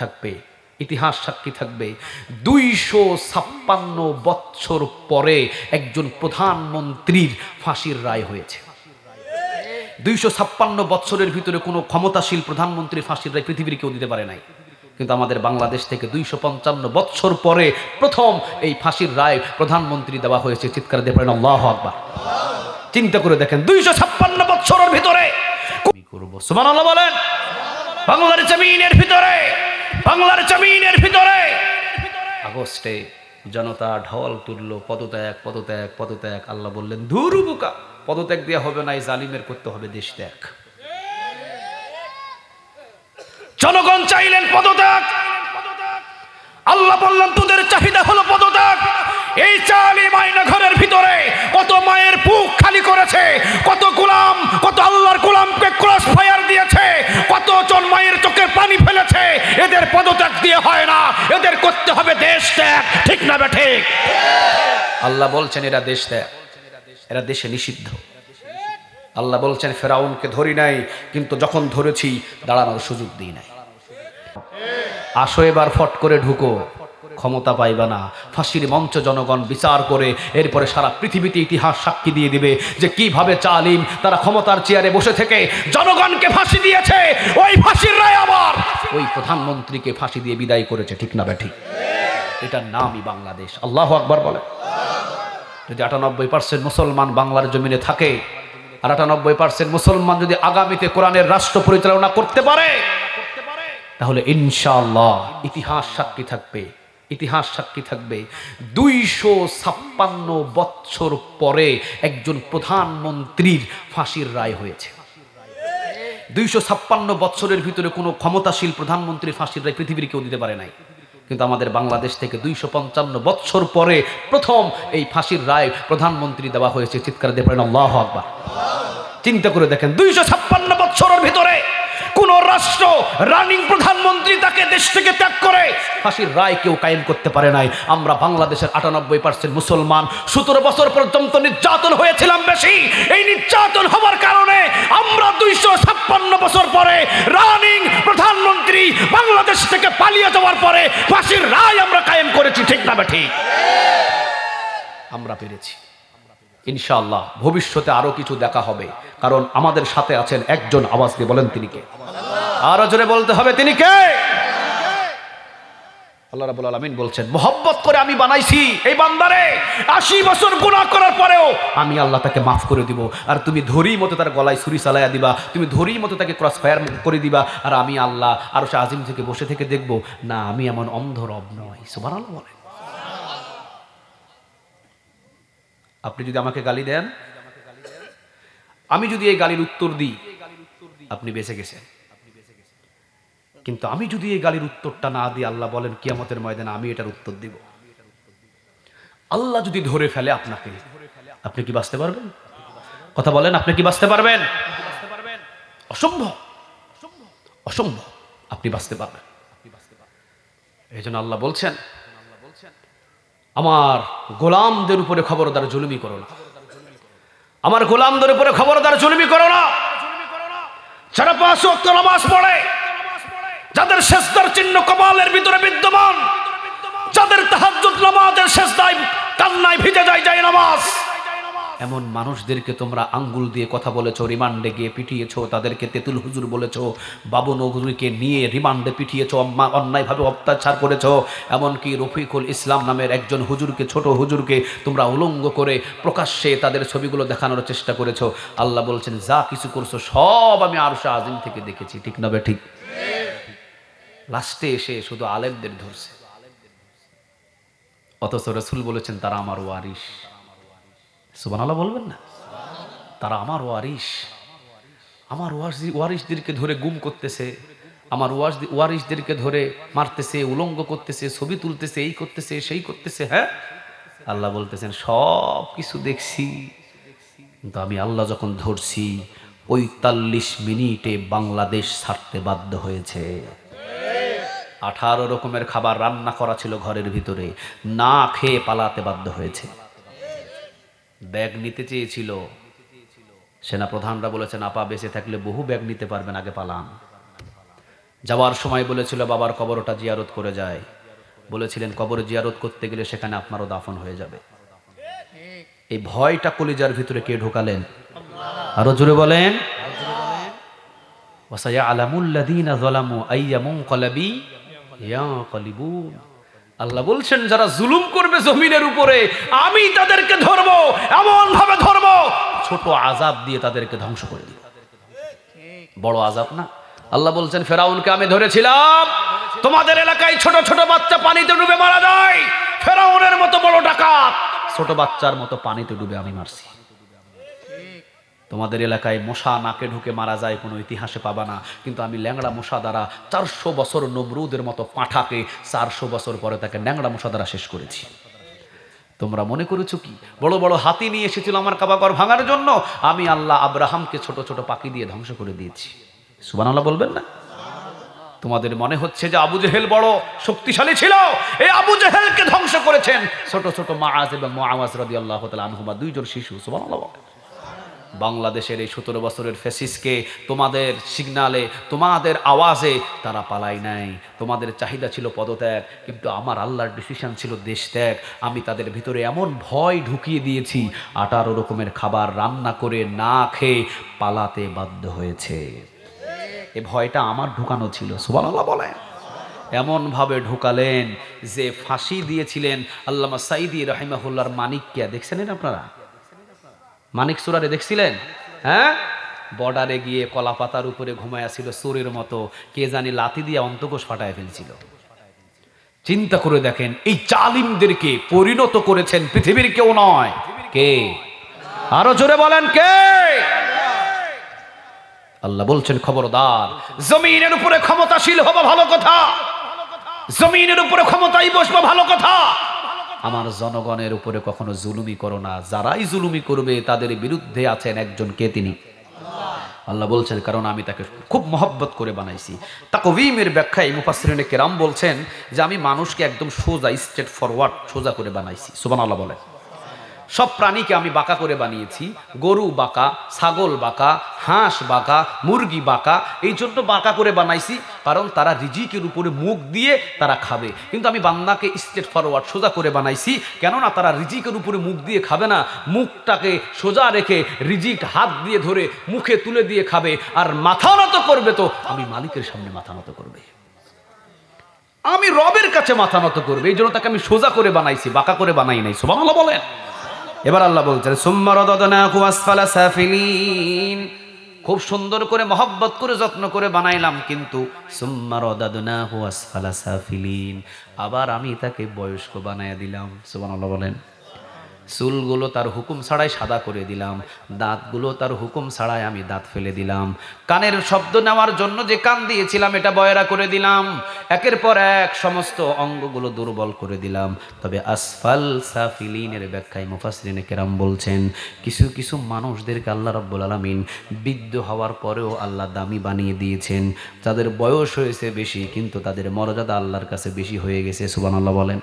থাকবে, ইতিহাস সাক্ষী থাকবে। ২৫৬ বছর পরে একজন প্রধানমন্ত্রীর ফাঁসির রায় হয়েছে। ২৫৬ বছরের ভিতরে কোনো ক্ষমতাশীল প্রধানমন্ত্রী ফাঁসির রায় পৃথিবীর কেউ দিতে পারে নাই। কিন্তু আমাদের বাংলাদেশ থেকে ২৫৫ বছর পরে প্রথম এই ফাঁসির রায় প্রধানমন্ত্রী দেওয়া হয়েছে। চিৎকার দিয়ে পড়েন আল্লাহু আকবার। চিন্তা করে দেখেন ২৫৬ বছরের ভিতরে কি করব। সুবহানাল্লাহ বলেন। বাংলার জমিনের ভিতরে, বাংলার জমিনের ভিতরে আগস্টে জনতা ঢল তুলল, পদত্যাগ পদত্যাগ পদত্যাগ। আল্লাহ বললেন ধুরু বোকা, পদত্যাগ দেওয়া হবে না, এই জালিমের করতে হবে দেশ ত্যাগ। জনগণ চাইলেন পদত্যাগ, আল্লাহ বললেন তোদের চাহিদা হলো পদত্যাগ। এই জালিম আয়না ঘরের ভিতরে কত মায়ের বুক খালি করেছে, কত গোলাম, কত আল্লাহর গোলামকে ক্রস ফায়ার দিয়েছে, কতজন মায়ের চোখের পানি ফেলেছে। এদের পদত্যাগ দিয়ে হয় না, এদের করতে হবে দেশ ত্যাগ। ঠিক না বে ঠিক? আল্লাহ বলছেন এরা দেশ ত্যাগ, এরা দেশে নিষিদ্ধ। আল্লাহ বলছেন ফেরাউনকে ধরি নাই, কিন্তু যখন ধরেছি দাঁড়ানোর সুযোগ দিই নাই। আসো এবার ফট করে ঢুকো, ক্ষমতা পাইবা না। ফাঁসির মঞ্চ জনগণ বিচার করে এরপরে সারা পৃথিবীতে ইতিহাস সাক্ষী দিয়ে দিবে যে কিভাবে জালিম তারা ক্ষমতার চেয়ারে বসে থেকে জনগণকে ফাঁসি দিয়েছে। ওই ফাঁসির রায় আবার ওই প্রধানমন্ত্রীকে ফাঁসি দিয়ে বিদায় করেছে। ঠিক না ব্যাঠি? এটার নামই বাংলাদেশ। আল্লাহু আকবার বলে। যদি ৯৮% মুসলমান বাংলার জমিনে থাকে, আর ৯৮% মুসলমান যদি আগামীতে কোরআনের রাষ্ট্র পরিচালনা করতে পারে, তাহলে ইনশাআল্লাহ ইতিহাস সাক্ষী থাকবে, ইতিহাস সাক্ষী থাকবে ২৫৬ বছর পরে একজন প্রধানমন্ত্রীর ফাঁসির রায় হয়েছে। ২৫৬ বছরের ভিতরে কোনো ক্ষমতাশীল প্রধানমন্ত্রীর ফাঁসির রায় পৃথিবীর কেউ দিতে পারে নাই। কিন্তু আমাদের বাংলাদেশ থেকে ২৫৫ বছর পরে প্রথম এই ফাঁসির রায় প্রধানমন্ত্রী দেওয়া হয়েছে। চিৎকার দিয়ে পড়েন আল্লাহু আকবার। চিন্তা করে দেখেন ২৫৬ বছরের ভিতরে কোন রাষ্ট্র রানিং প্রধানমন্ত্রী তাকে দেশ থেকে ত্যাগ করে ফাঁসির রায় কেউ কায়েম করতে পারে নাই। আমরা বাংলাদেশের ৯৮% মুসলমান ১৭ বছর পর্যন্ত নির্যাতন হয়েছিলাম বেশি। এই নির্যাতন হওয়ার কারণে আমরা ২৫৬ বছর পরে রানিং প্রধানমন্ত্রী বাংলাদেশ থেকে পালিয়ে যাওয়ার পরে ফাঁসির রায় আমরা কায়েম করেছি। ঠিক না ঠিক? আমরা পেরেছি ইনশাআল্লাহ। ভবিষ্যতে আরো কিছু দেখা হবে, কারণ আমাদের সাথে আছেন একজন। আওয়াজ দিয়ে বলেন তিনি কে? আরো জোরে বলতে হবে তিনি কে? আল্লাহ রাব্বুল আলামিন বলছেন মোহাব্বত করে আমি বানাইছি এই বান্দারে, ৮০ বছর গুনাহ করার পরেও আমি আল্লাহ তাকে মাফ করে দিব। আর তুমি ধরি মতো তার গলায় ছুরি চালাইয়া দিবা, তুমি ধরি মতো তাকে ক্রস ফায়ার করে দিবা, আর আমি আল্লাহ আরশে আজিম থেকে বসে থেকে দেখব না। আমি এমন অন্ধ রব নই। সুবহানাল্লাহ বলেন। আপনি যদি আমাকে গালি দেন, আমি যদি এই গালির উত্তর দিই, আপনি বেঁচে গেছেন। কিন্তু আমি যদি এই গালির উত্তরটা না দিই, আল্লাহ বলেন কিয়ামতের ময়দানে আমি এটার উত্তর দিব। আল্লাহ যদি ধরে ফেলে আপনাকে, আপনি কি বাঁচতে পারবেন? কথা বলেন, আপনি কি বাঁচতে পারবেন? অসম্ভব, অসম্ভব আপনি বাঁচতে পারবেন। এই জন্য আল্লাহ বলছেন আমার গোলামদের উপরে খবরদার জুলুমি করো না, আমার গোলামদের উপরে খবরদার জুলুমি করো না। যারা ৫ ওয়াক্ত নামাজ পড়ে, যাদের সিজদার চিহ্ন কপালের ভিতরে বিদ্যমান, যাদের তাহাজ্জুদ নামাজের সিজদায় কান্নায় ভিজে যায় নামাজ, এমন মানুষদেরকে তোমরা আঙ্গুল দিয়ে কথা বলেছো, রিমান্ডে গিয়ে পিটিয়েছো, তাদেরকে তেতুল হুজুর বলেছো, বাবুন হুজুরকে নিয়ে রিমান্ডে পিটিয়েছো, অন্যায়ভাবে অত্যাচার করেছো। এমনকি রফিকুল ইসলাম নামের একজন হুজুরকে, ছোট হুজুরকে তোমরা উলঙ্গ করে প্রকাশ্যে তাদের ছবিগুলো দেখানোর চেষ্টা করেছো। আল্লাহ বলছেন যা কিছু করছো সব আমি আরশে আজিম থেকে দেখেছি। ঠিক না বে ঠিক? লাস্টে এসে শুধু আলেমদের ধরছে, অথচ রাসূল বলেছেন তারা আমার ওয়ারিস। সুবহানাল্লাহ বলবেন না? তারা আমার ওয়ারিস। আমার ওয়ারিসদেরকে ধরে গুম করতেছে, আমার ওয়ারিসদেরকে ধরে মারতেছে, উলঙ্গ করতেছে, ছবি তুলতেছে, এই করতেছে সেই করতেছে। হ্যাঁ, আল্লাহ বলতেছেন সব কিছু দেখছি, কিন্তু আমি আল্লাহ যখন ধরছি ৪৫ মিনিটে বাংলাদেশ ছাড়তে বাধ্য হয়েছে। ১৮ রকমের খাবার রান্না করা ছিল ঘরের ভিতরে, না খেয়ে পালাতে বাধ্য হয়েছে। ব্যাগ নিতে চেয়েছিল, সেনা প্রধানরা বলেছেন আপা বেঁচে থাকলে বহু ব্যাগ নিতে পারবেন, আগে পালান। যাওয়ার সময় বলেছিল বাবার কবরটা জিয়ারত করে যায়, বলেছিলেন কবর জিয়ারত করতে গেলে সেখানে আপনারও দাফন হয়ে যাবে। এই ভয়টা কলিজার ভিতরে কে ঢোকালেন? আরো জোরে বলেন। ওয়াসায়ালামুল্লাযীনা যালামু আইয়া মুনকালাবি ইয়ানকালিবুন। আল্লাহ বলছেন যারা জুলুম করবে জমিনের উপরে আমি তাদেরকে ধরবো, এমন ভাবে ধরবো ছোট আযাব দিয়ে তাদেরকে ধ্বংস করে দিব। বড় আযাব না? আল্লাহ বলছেন ফেরাউনকে আমি ধরেছিলাম, তোমাদের এলাকায় ছোট ছোট বাচ্চা পানিতে ডুবে মারা যায়, ফেরাউনের মতো বড় ডাকাত ছোট বাচ্চার মতো পানিতে ডুবে আমি মারছি। তোমাদের এলাকায় মশা নাকে ঢুকে মারা যায় কোনো ইতিহাসে পাবা না, কিন্তু আমি ল্যাংড়া মশা দ্বারা 400 বছর নমরুদের মতো পাঁঠাকে 400 বছর পরে তাকে ল্যাংড়া মশা দ্বারা শেষ করেছি। তোমরা মনে করেছো কি বড় বড় হাতি নিয়ে এসেছিল আমার কাবাঘর ভাঙার জন্য? আমি আল্লাহ আব্রাহামকে ছোট ছোট পাখি দিয়ে ধ্বংস করে দিয়েছি। সুবহানাল্লাহ বলবেন না? তোমাদের মনে হচ্ছে যে আবু জেহেল বড় শক্তিশালী ছিল, এই আবু জেহেলকে ধ্বংস করেছেন ছোট ছোট মাআজ এবং মুআওয়াজ রাদিয়াল্লাহু তাআলা আনহুমা, দুইজন শিশু। সুবহানাল্লাহ। বাংলাদেশের এই 17 বছরের ফ্যাসিস্টকে তোমাদের সিগনালে, তোমাদের আওয়াজে তারা পালাই নাই। তোমাদের চাহিদা ছিল পদত্যাগ, কিন্তু আমার আল্লাহর ডিসিশন ছিল দেশ ত্যাগ। আমি তাদের ভিতরে এমন ভয় ঢুকিয়ে দিয়েছি 18 রকমের খাবার রান্না করে না খেয়ে পালাতে বাধ্য হয়েছে। এই ভয়টা আমার ঢুকানো ছিল। সুবহানাল্লাহ বলেন। এমন ভাবে ঢুকালেন যে ফাঁসি দিয়েছিলেন আল্লামা সাইদি রাহিমাহুল্লাহর মানিককে। দেখছেন আপনারা মানিক সুরারে দেখছিলেন? হ্যাঁ, বর্ডারে গিয়ে কলা পাতার উপরে ঘুমায়া ছিল চোরের মতো, কে জানি লাথি দিয়ে অন্তকোষ ফাটায় ফেলছিল। চিন্তা করে দেখেন এই জালিমদেরকে পরিণত করেছেন পৃথিবীর কেউ নয়। কে? আরো জোরে বলেন কে? আল্লাহ বলছেন খবরদার, জমিনের উপরে ক্ষমতাশীল হবো ভালো কথা, জমিনের উপরে ক্ষমতায় বসবো ভালো কথা, আমার জনগণের উপরে কখনো জুলুমি করো না। যারাই জুলুমি করবে তাদের বিরুদ্ধে আছেন একজন, কে? তিনি আল্লাহ বলছেন কারণ আমি তাকে খুব মহব্বত করে বানাইছি। তাকওয়িমের ব্যাখ্যায় মুফাসসিরিনে কেরাম বলছেন যে আমি মানুষকে একদম সোজা, স্ট্রেট ফরওয়ার্ড, সোজা করে বানাইছি। সুবহানাল্লাহ বলেন। সব প্রাণীকে আমি বাঁকা করে বানিয়েছি। গরু বাঁকা, ছাগল বাঁকা, হাঁস বাঁকা, মুরগি বাঁকা। এই জন্য বাঁকা করে বানাইছি কারণ তারা রিজিকের উপরে মুখ দিয়ে তারা খাবে, কিন্তু আমি বান্দাকে স্ট্রেট ফরওয়ার্ড, সোজা করে বানাইছি। কেননা তারা রিজিকের উপরে মুখ দিয়ে খাবে না, মুখটাকে সোজা রেখে রিজিক হাত দিয়ে ধরে মুখে তুলে দিয়ে খাবে। আর মাথা নত করবে তো আমি মালিকের সামনে মাথা নত করবে, আমি রবের কাছে মাথা নত করবে। এই জন্য তাকে আমি সোজা করে বানাইছি, বাঁকা করে বানাই নাই। সুবহানাল্লাহ বলেন। এবার আল্লাহ বলছেন সুম্মা রাদাদনাহু আসফালা সাফিলিন, খুব সুন্দর করে মহব্বত করে যত্ন করে বানাইলাম, কিন্তু সুম্মা রাদাদনাহু আসফালা সাফিলিন, আবার আমি তাকে বয়স্ক বানায়া দিলাম। সুবহানাল্লাহ বলেন। চুলগুলো তার হুকুম ছাড়াই সাদা করে দিলাম, দাঁতগুলো তার হুকুম ছাড়াই আমি দাঁত ফেলে দিলাম, কানের শব্দ নেওয়ার জন্য যে কান দিয়েছিলাম এটা বয়রা করে দিলাম, একের পর এক সমস্ত অঙ্গগুলো দুর্বল করে দিলাম। তবে আসফাল সাফিলিনের ব্যাখ্যায় মুফাসসিরিনে কেরাম বলছেন কিছু কিছু মানুষদেরকে আল্লাহ রাব্বুল আলামিন বৃদ্ধ হওয়ার পরেও আল্লাহ দামি বানিয়ে দিয়েছেন। তাদের বয়স হয়েছে বেশি কিন্তু তাদের মর্যাদা আল্লাহর কাছে বেশি হয়ে গেছে। সুবহানাল্লাহ বলেন।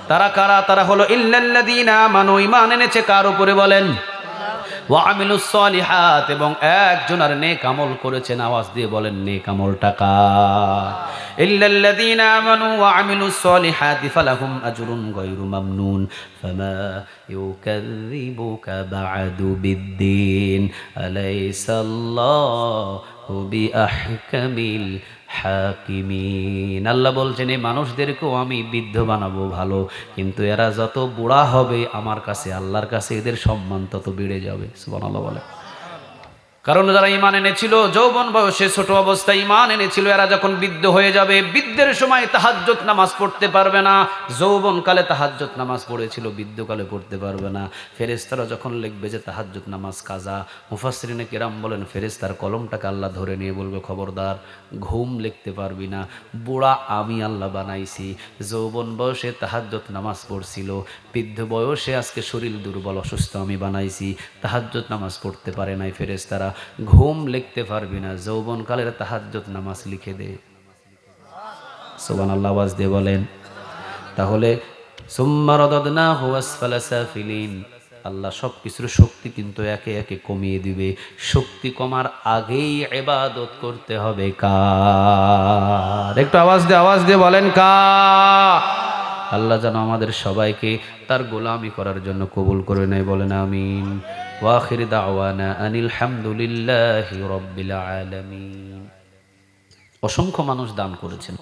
তারা কারা? তারা হলো ইল্লাল্লাযীনা আমানু, ঈমান এনেছে কার উপরে বলেন? ওয়া আমিলুস সলিহাত, এবং একজন আর নেক আমল করেছেন। আওয়াজ দিয়ে বলেন নেক আমলটা কার? ইল্লাল্লাযীনা আমানু ওয়া আমিলুস সলিহাতি ফালাহুম আজরুন গায়রু মামনুন ফামা ইউকাযযিবুকা বা'দু বিদ্দীন আলাইসাল্লাহু বিআহকামিল হাকিমিন। আল্লাহ বলছেন এই মানুষদেরকেও আমি বৃদ্ধ বানাবো ভালো, কিন্তু এরা যত বুড়া হবে আমার কাছে, আল্লাহর কাছে এদের সম্মান তত বেড়ে যাবে। সুবহানাল্লাহ বলে। কারণ যারা ঈমান এনেছিল যৌবন বয়সে, ছোট অবস্থায় ঈমান এনেছিল, এরা যখন বৃদ্ধ হয়ে যাবে, বৃদ্ধের সময় তাহাজ্জুদ নামাজ পড়তে পারবে না। যৌবনকালে তাহাজ্জুদ নামাজ পড়েছিল, বৃদ্ধকালে পড়তে পারবে না। ফেরেশতারা যখন লিখবে যে তাহাজ্জুদ নামাজ কাজা, মুফাসসিরিনে কেরাম বলেন ফেরেশতার কলমটাকে আল্লাহ ধরে নিয়ে বলবে খবরদার, ঘুম লিখতে পারবি না। বুড়া আমি আল্লাহ বানাইছি, যৌবন বয়সে তাহাজ্জুদ নামাজ পড়ছিল, বৃদ্ধ বয়সে আজকে শরীর দুর্বল অসুস্থ আমি বানাইছি, তাহাজ্জুদ নামাজ পড়তে পারে নাই। ফেরেশতারা ঘুম লিখতে পারবি না, যৌবনকালের তাহাজ্জুদ নামাজ লিখে দে। সুবহানাল্লাহ আওয়াজ দিয়ে বলেন। তাহলে সুম্মা রাদাদনাহু আসফালা সাফিলিন, আল্লাহ সব কিছুর শক্তি কিন্তু একে একে কমিয়ে দিবে। শক্তি কমার আগেই ইবাদত করতে হবে কার? একটু আওয়াজ দিয়ে বলেন কার? আল্লাহ যেন আমাদের সবাইকে তার গোলামি করার জন্য কবুল করে নেয়, বলেন আমিন। ওয়া আখির দাওয়ানা আনিল হামদুলিল্লাহি রাব্বিল আলামিন। অসংখ্য মানুষ দান করেছেন।